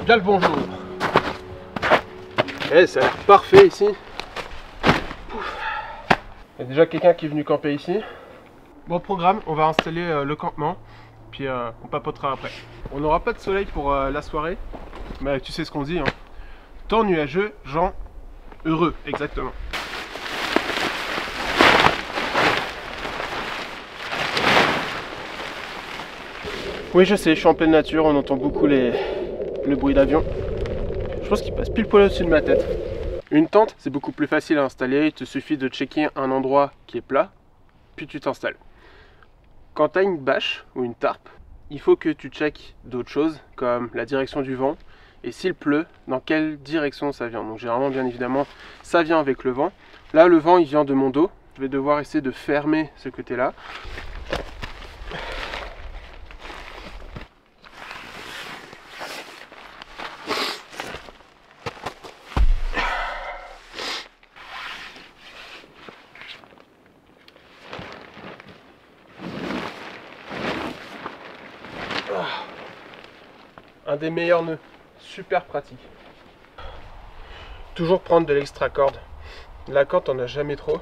Bien le bonjour. Eh, ça a l'air parfait ici. Il y a déjà quelqu'un qui est venu camper ici. Bon programme, on va installer le campement, puis on papotera après. On n'aura pas de soleil pour la soirée, mais tu sais ce qu'on dit, hein. Temps nuageux, gens heureux, exactement. Oui, je sais, je suis en pleine nature, on entend beaucoup le bruit d'avion. Je pense qu'il passe pile poil au-dessus de ma tête. Une tente, c'est beaucoup plus facile à installer, il te suffit de checker un endroit qui est plat, puis tu t'installes. Quand tu as une bâche ou une tarpe, il faut que tu checkes d'autres choses, comme la direction du vent, et s'il pleut, dans quelle direction ça vient. Donc généralement, bien évidemment, ça vient avec le vent. Là, le vent, il vient de mon dos. Je vais devoir essayer de fermer ce côté-là. Un des meilleurs nœuds, super pratique. Toujours prendre de l'extra corde. La corde, t'en as jamais trop.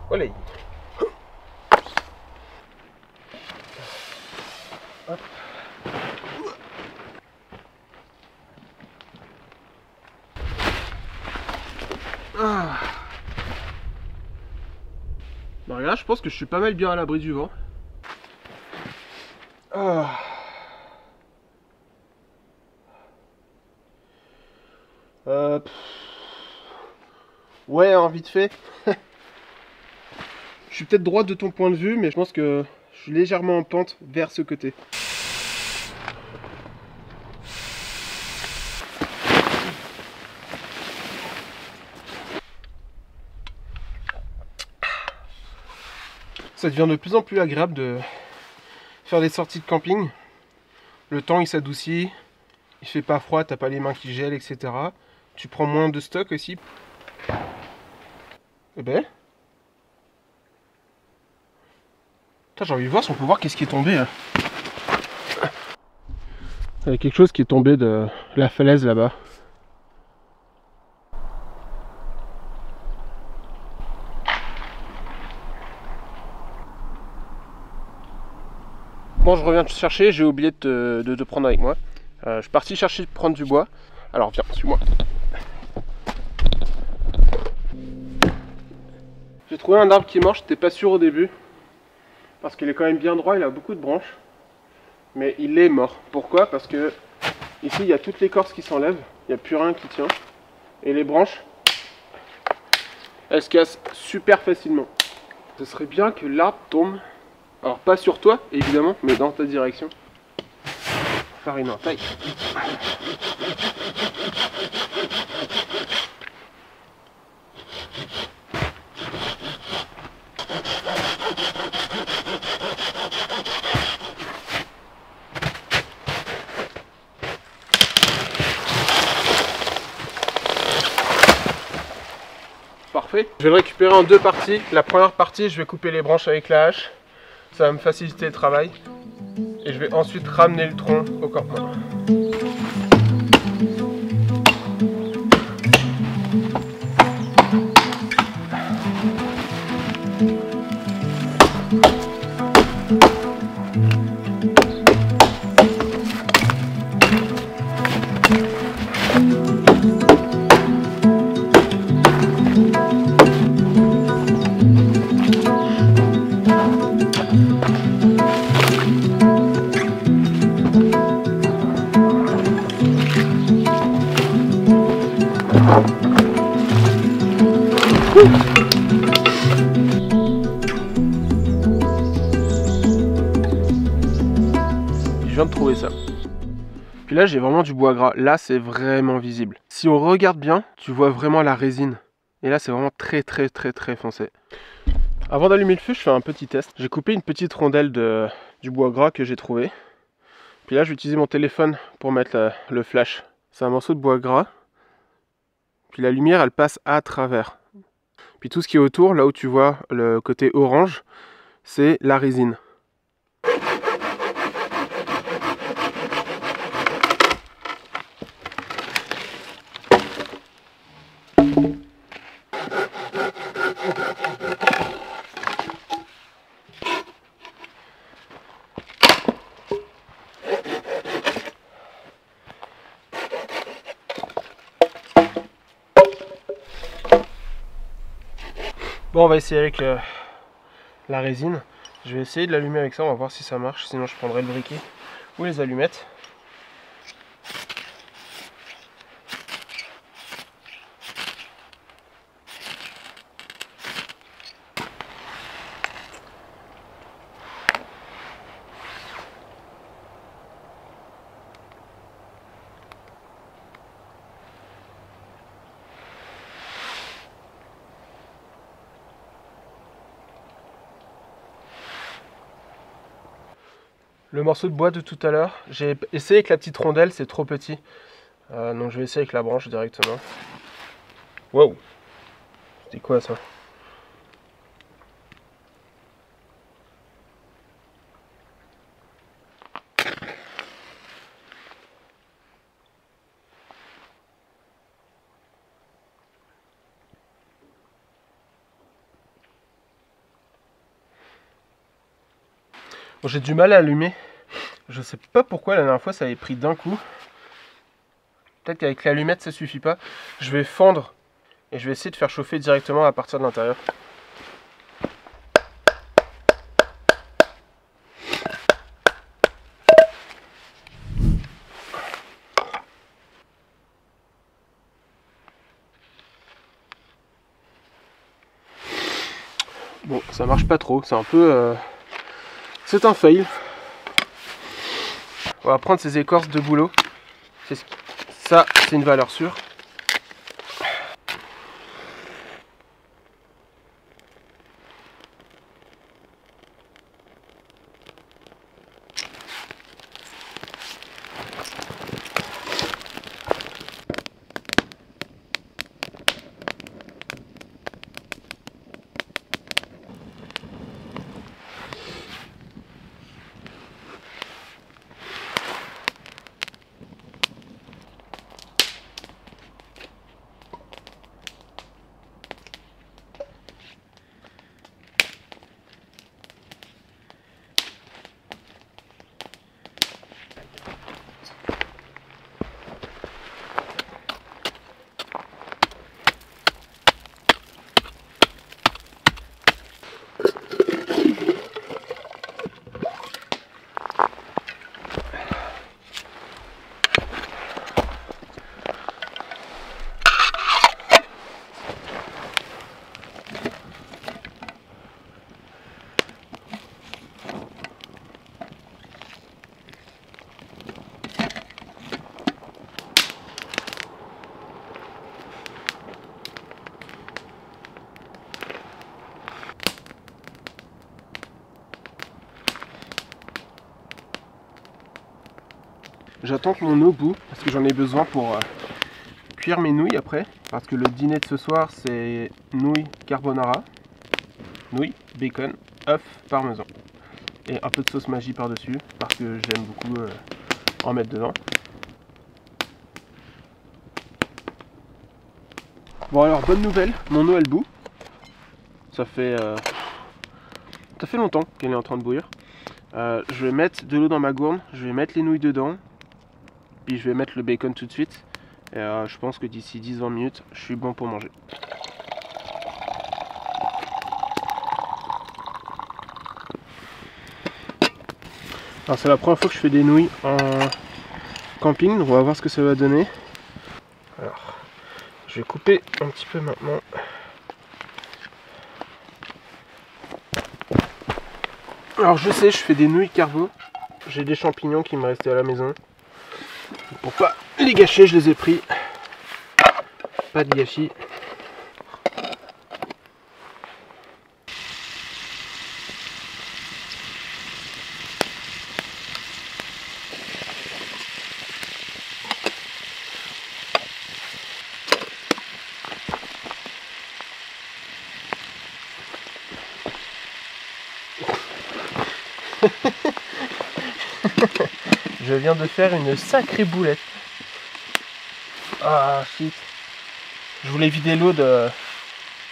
Olé. Hop. Ah. Bah regarde, je pense que je suis pas mal bien à l'abri du vent. Ah. Ouais, hein, vite fait. Je suis peut-être droit de ton point de vue, mais je pense que je suis légèrement en pente vers ce côté. Ça devient de plus en plus agréable de faire des sorties de camping. Le temps il s'adoucit, il fait pas froid, t'as pas les mains qui gèlent, etc. Tu prends moins de stock aussi. Eh ben. J'ai envie de voir si on peut voir qu'est-ce qui est tombé. Hein. Il y a quelque chose qui est tombé de la falaise là-bas. Bon, je reviens te chercher, j'ai oublié de te prendre avec moi. Je suis parti chercher prendre du bois. Alors viens, suis-moi. J'ai trouvé un arbre qui marche, j'étais pas sûr au début. Parce qu'il est quand même bien droit, il a beaucoup de branches. Mais il est mort. Pourquoi? Parce que ici il y a toute l'écorce qui s'enlève, il n'y a plus rien qui tient. Et les branches, elles se cassent super facilement. Ce serait bien que l'arbre tombe. Alors pas sur toi évidemment, mais dans ta direction. Farine en taille. Parfait. Je vais le récupérer en deux parties. La première partie, je vais couper les branches avec la hache. Ça va me faciliter le travail. Et je vais ensuite ramener le tronc au campement. Je viens de trouver ça. Puis là j'ai vraiment du bois gras. Là c'est vraiment visible. Si on regarde bien, tu vois vraiment la résine. Et là c'est vraiment très foncé. Avant d'allumer le feu, je fais un petit test. J'ai coupé une petite rondelle du bois gras que j'ai trouvé. Puis là je vais utiliser mon téléphone pour mettre le flash. C'est un morceau de bois gras. Puis la lumière elle passe à travers. Puis tout ce qui est autour, là où tu vois le côté orange, c'est la résine. Bon, on va essayer avec la résine. Je vais essayer de l'allumer avec ça, on va voir si ça marche. Sinon je prendrai le briquet ou les allumettes. Le morceau de bois de tout à l'heure, j'ai essayé avec la petite rondelle, c'est trop petit. Donc je vais essayer avec la branche directement. Wow! C'était quoi ça? Bon, j'ai du mal à allumer. Je sais pas pourquoi la dernière fois ça avait pris d'un coup. Peut-être qu'avec l'allumette ça suffit pas. Je vais fendre et je vais essayer de faire chauffer directement à partir de l'intérieur. Bon, ça marche pas trop, c'est un peu... c'est un fail. On va prendre ces écorces de bouleau. Ça, c'est une valeur sûre. J'attends que mon eau bout parce que j'en ai besoin pour cuire mes nouilles après. Parce que le dîner de ce soir c'est nouilles carbonara, nouilles, bacon, œuf, parmesan. Et un peu de sauce magie par dessus parce que j'aime beaucoup en mettre dedans. Bon alors bonne nouvelle, mon eau elle bout. Ça fait longtemps qu'elle est en train de bouillir. Je vais mettre de l'eau dans ma gourde, je vais mettre les nouilles dedans. Puis je vais mettre le bacon tout de suite. Et je pense que d'ici 10-20 minutes, je suis bon pour manger. Alors c'est la première fois que je fais des nouilles en camping, donc on va voir ce que ça va donner. Alors, je vais couper un petit peu maintenant. Alors je sais, je fais des nouilles carbo. J'ai des champignons qui me restaient à la maison. Pour pas les gâcher, je les ai pris. Pas de gâchis. Je viens de faire une sacrée boulette. Ah shit. Je voulais vider l'eau de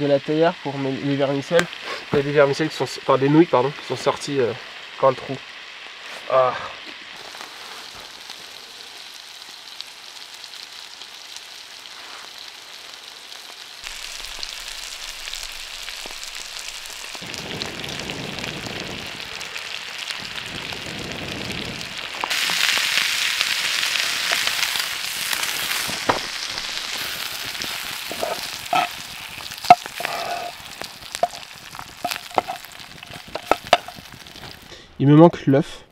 la théière pour les vermicelles. Il y a des vermicelles qui sont, enfin des nouilles pardon, qui sont sorties par le trou. Ah. Il me manque l'œuf.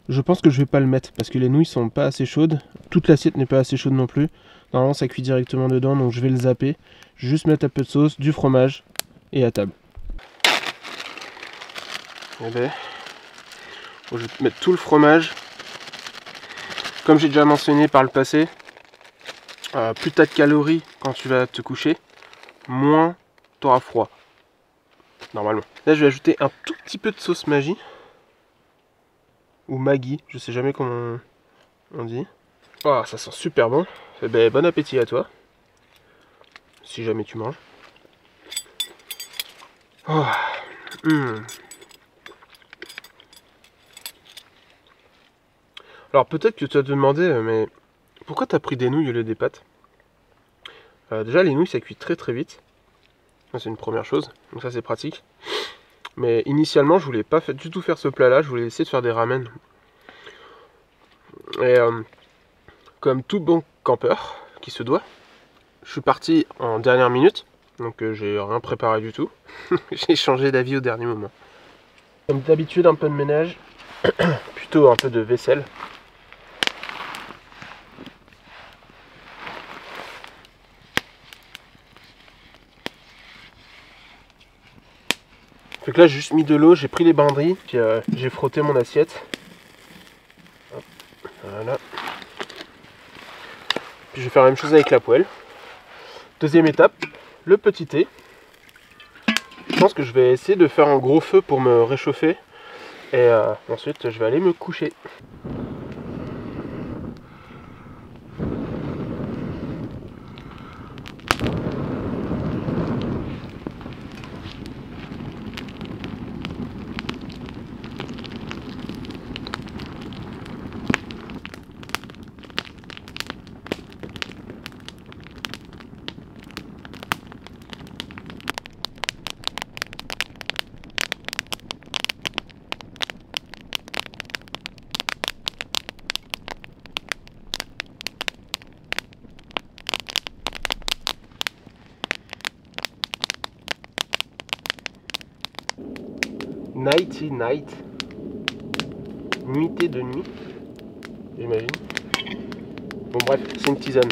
Je pense que je vais pas le mettre parce que les nouilles sont pas assez chaudes. Toute l'assiette n'est pas assez chaude non plus. Normalement ça cuit directement dedans, donc je vais le zapper. Juste mettre un peu de sauce, du fromage et à table. Et ben, je vais mettre tout le fromage. Comme j'ai déjà mentionné par le passé, plus tu as de calories quand tu vas te coucher, moins tu auras froid. Normalement. Là je vais ajouter un tout petit peu de sauce Maggi. Ou Maggi, je sais jamais comment on dit. Oh, ça sent super bon. Eh ben, bon appétit à toi. Si jamais tu manges. Oh. Alors peut-être que tu vas te demander, mais pourquoi tu as pris des nouilles au lieu des pâtes? Déjà les nouilles ça cuit très très vite. C'est une première chose, donc ça c'est pratique. Mais initialement je voulais pas du tout faire ce plat là, je voulais essayer de faire des ramen. Et comme tout bon campeur qui se doit, je suis parti en dernière minute, donc j'ai rien préparé du tout. J'ai changé d'avis au dernier moment. Comme d'habitude un peu de ménage, plutôt un peu de vaisselle. Donc là j'ai juste mis de l'eau, j'ai pris les banderilles, puis j'ai frotté mon assiette. Hop, voilà. Puis je vais faire la même chose avec la poêle. Deuxième étape, le petit thé. Je pense que je vais essayer de faire un gros feu pour me réchauffer. Et ensuite je vais aller me coucher. Nighty night. Nuitée de nuit, j'imagine. Bon bref, c'est une tisane.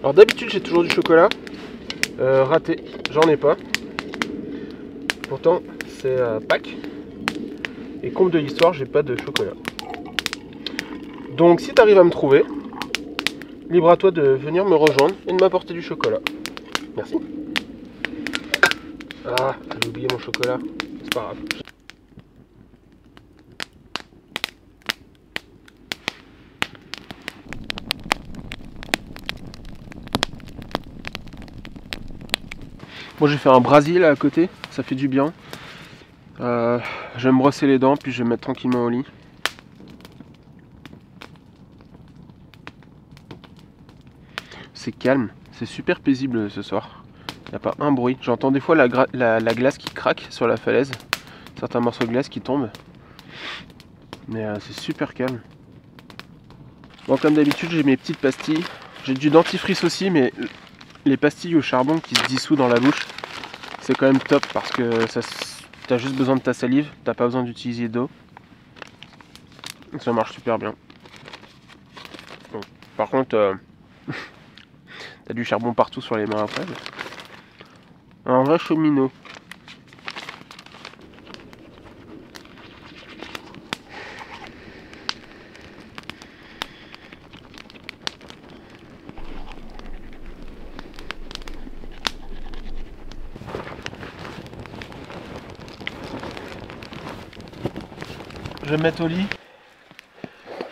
Alors d'habitude j'ai toujours du chocolat. Raté, j'en ai pas. Pourtant c'est Pâques. Et comble de l'histoire, j'ai pas de chocolat. Donc si tu arrives à me trouver, libre à toi de venir me rejoindre et de m'apporter du chocolat. Merci. Ah, j'ai oublié mon chocolat. C'est pas grave. Moi j'ai fait un brasier là à côté, ça fait du bien. Je vais me brosser les dents puis je vais me mettre tranquillement au lit. C'est calme, c'est super paisible ce soir. Il n'y a pas un bruit. J'entends des fois la glace qui craque sur la falaise. Certains morceaux de glace qui tombent. Mais c'est super calme. Bon, comme d'habitude j'ai mes petites pastilles. J'ai du dentifrice aussi, mais les pastilles au charbon qui se dissouent dans la bouche, c'est quand même top parce que t'as juste besoin de ta salive, t'as pas besoin d'utiliser d'eau. Ça marche super bien. Bon, par contre, t'as du charbon partout sur les mains après. Un vrai cheminot. Je vais me mettre au lit.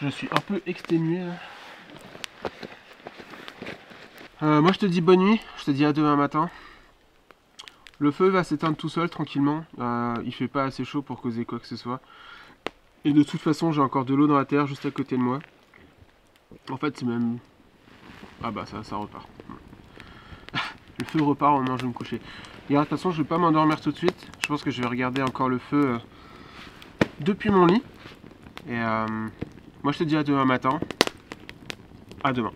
Je suis un peu exténué là. Moi je te dis bonne nuit, je te dis à demain matin. Le feu va s'éteindre tout seul tranquillement. Il fait pas assez chaud pour causer quoi que ce soit. Et de toute façon j'ai encore de l'eau dans la terre juste à côté de moi. En fait c'est même... Ah bah ça repart. Le feu repart au moment où je vais me coucher. Et de toute façon je vais pas m'endormir tout de suite. Je pense que je vais regarder encore le feu depuis mon lit. Et moi je te dis à demain matin. À demain.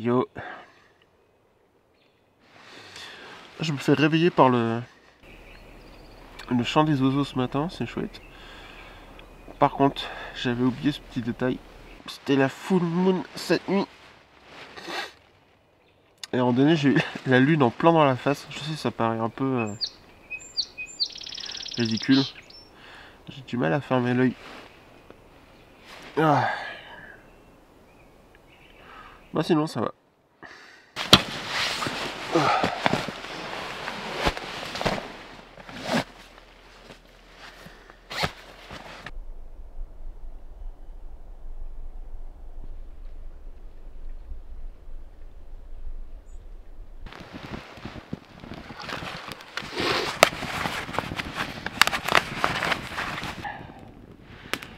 Yo. Je me fais réveiller par le chant des oiseaux ce matin, c'est chouette. Par contre, j'avais oublié ce petit détail. C'était la full moon cette nuit. Et à un moment donné, j'ai eu la lune en plein dans la face. Je sais, ça paraît un peu ridicule. J'ai du mal à fermer l'œil. Ah. Bah sinon, ça va. Ah.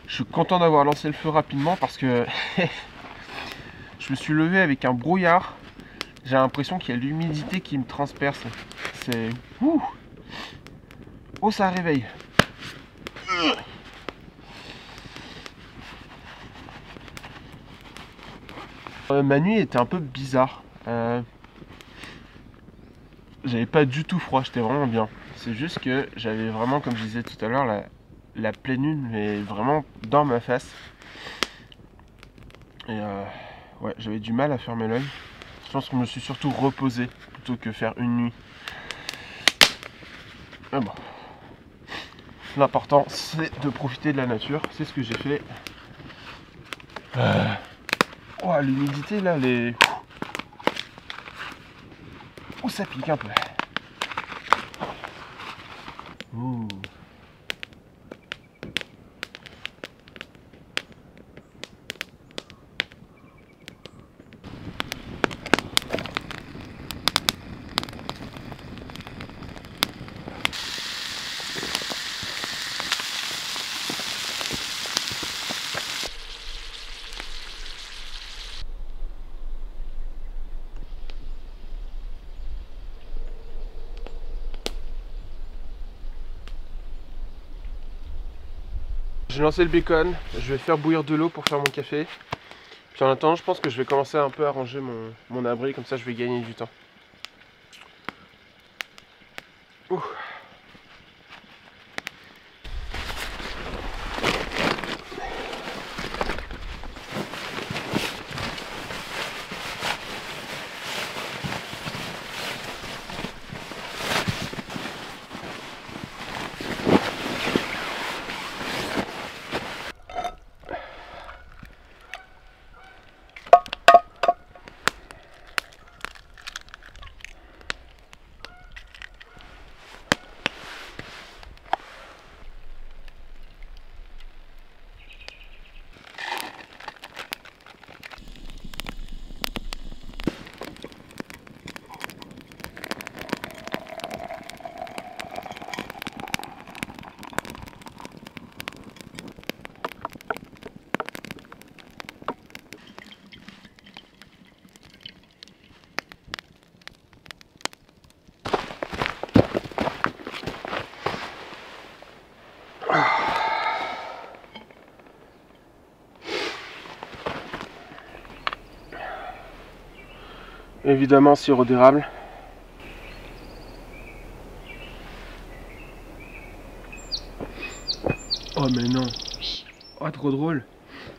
Je suis content d'avoir lancé le feu rapidement parce que je me suis levé avec un brouillard. J'ai l'impression qu'il y a l'humidité qui me transperce. C'est... Ouh. Oh, ça réveille. Ma nuit était un peu bizarre. J'avais pas du tout froid, j'étais vraiment bien. C'est juste que j'avais vraiment, comme je disais tout à l'heure, la pleine lune, mais vraiment dans ma face. Et ouais, j'avais du mal à fermer l'œil. Je pense que je me suis surtout reposé plutôt que faire une nuit. Mais bon. L'important, c'est de profiter de la nature. C'est ce que j'ai fait. Oh, l'humidité là, les... Oh, ça pique un peu. Ouh. J'ai lancé le bacon, je vais faire bouillir de l'eau pour faire mon café. Puis en attendant, je pense que je vais commencer un peu à ranger mon abri, comme ça je vais gagner du temps. Ouh. Évidemment, sirop d'érable. Oh mais non. Oh, trop drôle.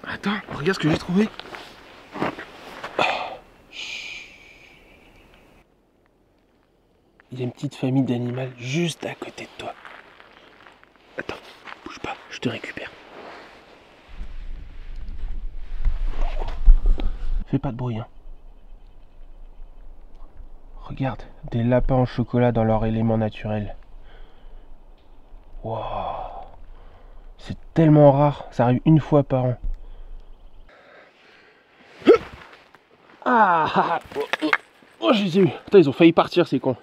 Attends, regarde ce que j'ai trouvé. Il y a une petite famille d'animaux juste à côté de toi. Attends, bouge pas, je te récupère. Fais pas de bruit, hein. Regarde, des lapins en chocolat dans leur élément naturel. Wow. C'est tellement rare, ça arrive une fois par an. Ah, oh, je les ai eu. Attends, ils ont failli partir, ces cons.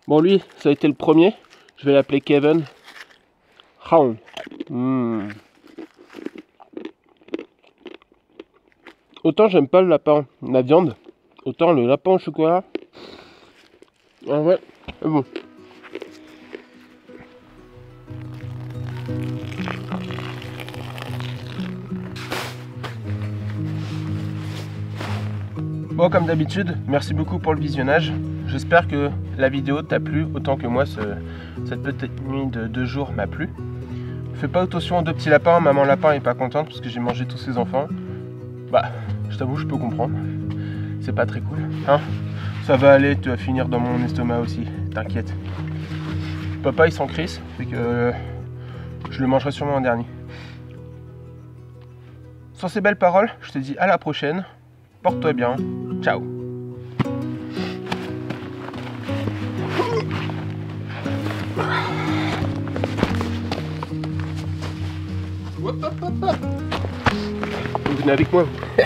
Bon, lui, ça a été le premier. Je vais l'appeler Kevin. Raon. Autant j'aime pas le lapin, la viande. Autant le lapin au chocolat. Ah ouais, c'est bon. Bon, comme d'habitude, merci beaucoup pour le visionnage. J'espère que la vidéo t'a plu autant que moi, cette petite nuit de 2 jours m'a plu. Fais pas attention aux 2 petits lapins, maman lapin est pas contente parce que j'ai mangé tous ses enfants. Bah, je t'avoue, je peux comprendre. C'est pas très cool, hein. Ça va aller, tu vas finir dans mon estomac aussi, t'inquiète. Papa il s'en crisse, fait que je le mangerai sûrement en dernier. Sur ces belles paroles, je te dis à la prochaine. Porte-toi bien. Ciao. Vous venez avec moi, vous.